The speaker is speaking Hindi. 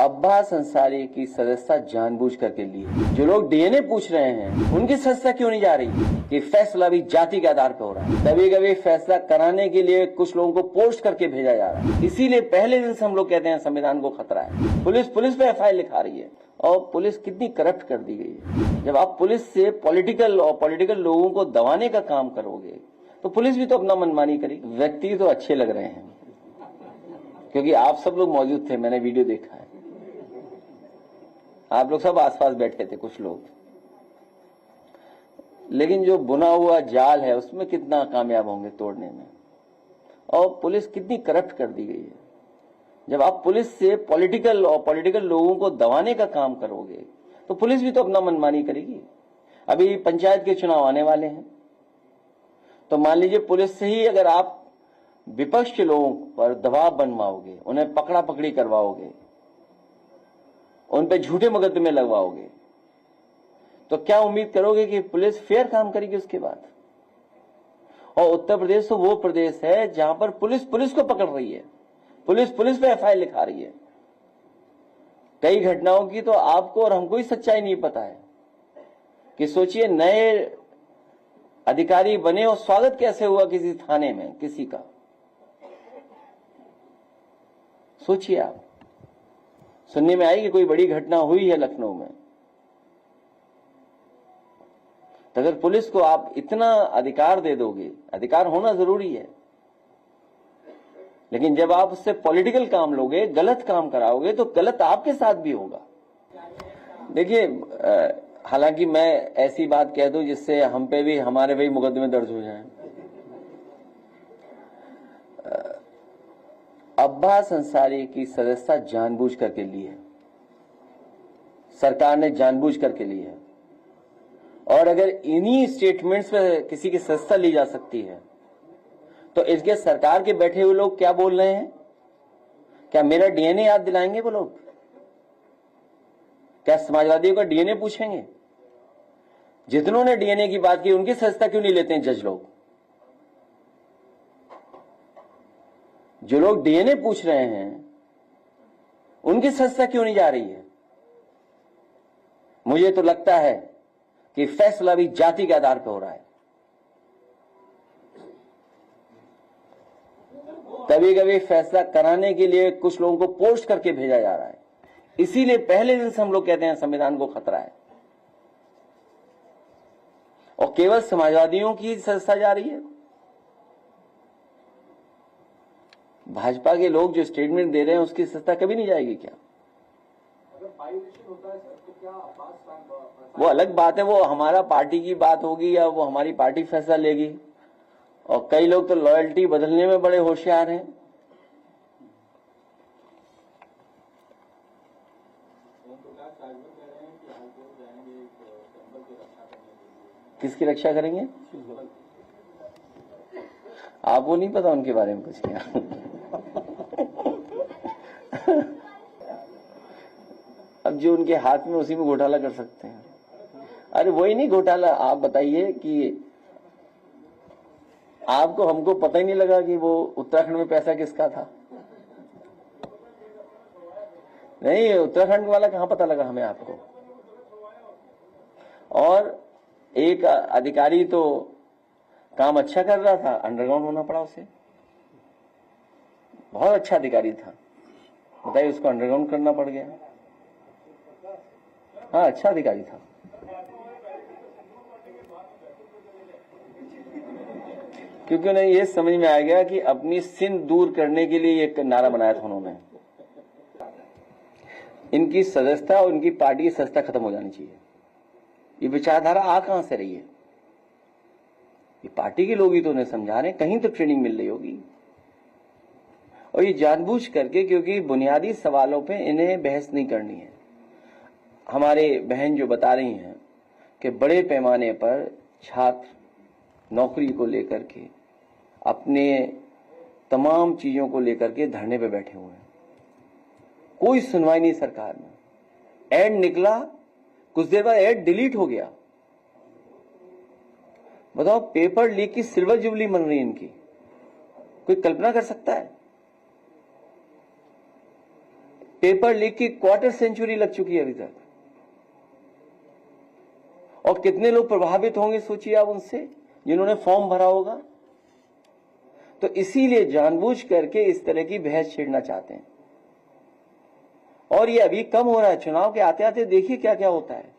अब्बास अंसारी की सदस्यता जानबूझ करके ली है। जो लोग डीएनए पूछ रहे हैं उनकी सदस्यता क्यों नहीं जा रही कि फैसला भी जाति के आधार पर हो रहा है। कभी कभी फैसला कराने के लिए कुछ लोगों को पोस्ट करके भेजा जा रहा है। इसीलिए पहले दिन से हम लोग कहते हैं संविधान को खतरा है। पुलिस पे एफआईआर लिखा रही है और पुलिस कितनी करप्ट कर दी गई है। जब आप पुलिस से पॉलिटिकल लोगों को दबाने का काम करोगे तो पुलिस भी तो अपना मनमानी करेगी। व्यक्ति तो अच्छे लग रहे हैं क्योंकि आप सब लोग मौजूद थे, मैंने वीडियो देखा है। आप लोग सब आसपास बैठे थे कुछ लोग, लेकिन जो बुना हुआ जाल है उसमें कितना कामयाब होंगे तोड़ने में। और पुलिस कितनी करप्ट कर दी गई है। जब आप पुलिस से पॉलिटिकल लोगों को दबाने का काम करोगे तो पुलिस भी तो अपना मनमानी करेगी। अभी पंचायत के चुनाव आने वाले हैं, तो मान लीजिए पुलिस से ही अगर आप विपक्ष के लोगों पर दबाव बनवाओगे, उन्हें पकड़ा पकड़ी करवाओगे, उन पे झूठे मुकदमे लगवाओगे, तो क्या उम्मीद करोगे कि पुलिस फेयर काम करेगी उसके बाद। और उत्तर प्रदेश तो वो प्रदेश है जहां पर पुलिस को पकड़ रही है, पुलिस पे एफआईआर लिखा रही है। कई घटनाओं की तो आपको और हमको ही सच्चाई नहीं पता है कि सोचिए नए अधिकारी बने और स्वागत कैसे हुआ किसी थाने में किसी का। सोचिए आप, सुनने में आई कि कोई बड़ी घटना हुई है लखनऊ में, तो अगर पुलिस को आप इतना अधिकार दे दोगे, अधिकार होना जरूरी है, लेकिन जब आप उससे पॉलिटिकल काम लोगे, गलत काम कराओगे, तो गलत आपके साथ भी होगा। देखिए, हालांकि मैं ऐसी बात कह दूं जिससे हम पे भी हमारे भी मुकदमे दर्ज हो जाएं। अब्बास अंसारी की सदस्यता जानबूझ करके ली है, सरकार ने जानबूझ करके ली है। और अगर इन्हीं स्टेटमेंट्स पे किसी की सदस्यता ली जा सकती है तो इसके सरकार के बैठे हुए लोग क्या बोल रहे हैं? क्या मेरा डीएनए याद दिलाएंगे वो लोग? क्या समाजवादियों का डीएनए पूछेंगे? जितनों ने डीएनए की बात की उनकी सदस्यता क्यों नहीं लेते हैं जज लोग? जो लोग डीएनए पूछ रहे हैं उनकी सदस्यता क्यों नहीं जा रही है? मुझे तो लगता है कि फैसला भी जाति के आधार पर हो रहा है। कभी कभी फैसला कराने के लिए कुछ लोगों को पोस्ट करके भेजा जा रहा है। इसीलिए पहले दिन से हम लोग कहते हैं संविधान को खतरा है। और केवल समाजवादियों की सदस्यता जा रही है। भाजपा के लोग जो स्टेटमेंट दे रहे हैं उसकी सदस्यता कभी नहीं जाएगी क्या? होता है सर, तो क्या वो अलग बात है, वो हमारा पार्टी की बात होगी या वो हमारी पार्टी फैसला लेगी। और कई लोग तो लॉयल्टी बदलने में बड़े होशियार हैं। किसकी रक्षा करेंगे? आपको नहीं पता उनके बारे में कुछ क्या? अब जो उनके हाथ में उसी में घोटाला कर सकते हैं। अरे वही नहीं घोटाला, आप बताइए कि आपको हमको पता ही नहीं लगा कि वो उत्तराखंड में पैसा किसका था। नहीं, उत्तराखंड वाला कहां पता लगा हमें आपको। और एक अधिकारी तो काम अच्छा कर रहा था, अंडरग्राउंड होना पड़ा उसे। बहुत अच्छा अधिकारी था, बताइए उसको अंडरग्राउंड करना पड़ गया। हाँ, अच्छा अधिकारी था। क्योंकि उन्हें ये समझ में आ गया कि अपनी सिंध दूर करने के लिए एक नारा बनाया था उन्होंने। इनकी सदस्यता और इनकी पार्टी की सदस्यता खत्म हो जानी चाहिए। ये विचारधारा आ कहां से रही है? ये पार्टी के लोग ही तो उन्हें समझा रहे हैं, कहीं तो ट्रेनिंग मिल रही होगी। और ये जानबूझ करके, क्योंकि बुनियादी सवालों पे इन्हें बहस नहीं करनी है। हमारे बहन जो बता रही हैं कि बड़े पैमाने पर छात्र नौकरी को लेकर के, अपने तमाम चीजों को लेकर के धरने पे बैठे हुए हैं, कोई सुनवाई नहीं सरकार में। ऐड निकला, कुछ देर बाद ऐड डिलीट हो गया। बताओ, पेपर लीक की सिल्वर जुबली मन रही इनकी, कोई कल्पना कर सकता है? पेपर लीक की क्वार्टर सेंचुरी लग चुकी है अभी तक, और कितने लोग प्रभावित होंगे सोचिए आप उनसे, जिन्होंने फॉर्म भरा होगा। तो इसीलिए जानबूझ करके इस तरह की बहस छेड़ना चाहते हैं, और ये अभी कम हो रहा है। चुनाव के आते आते देखिए क्या क्या होता है।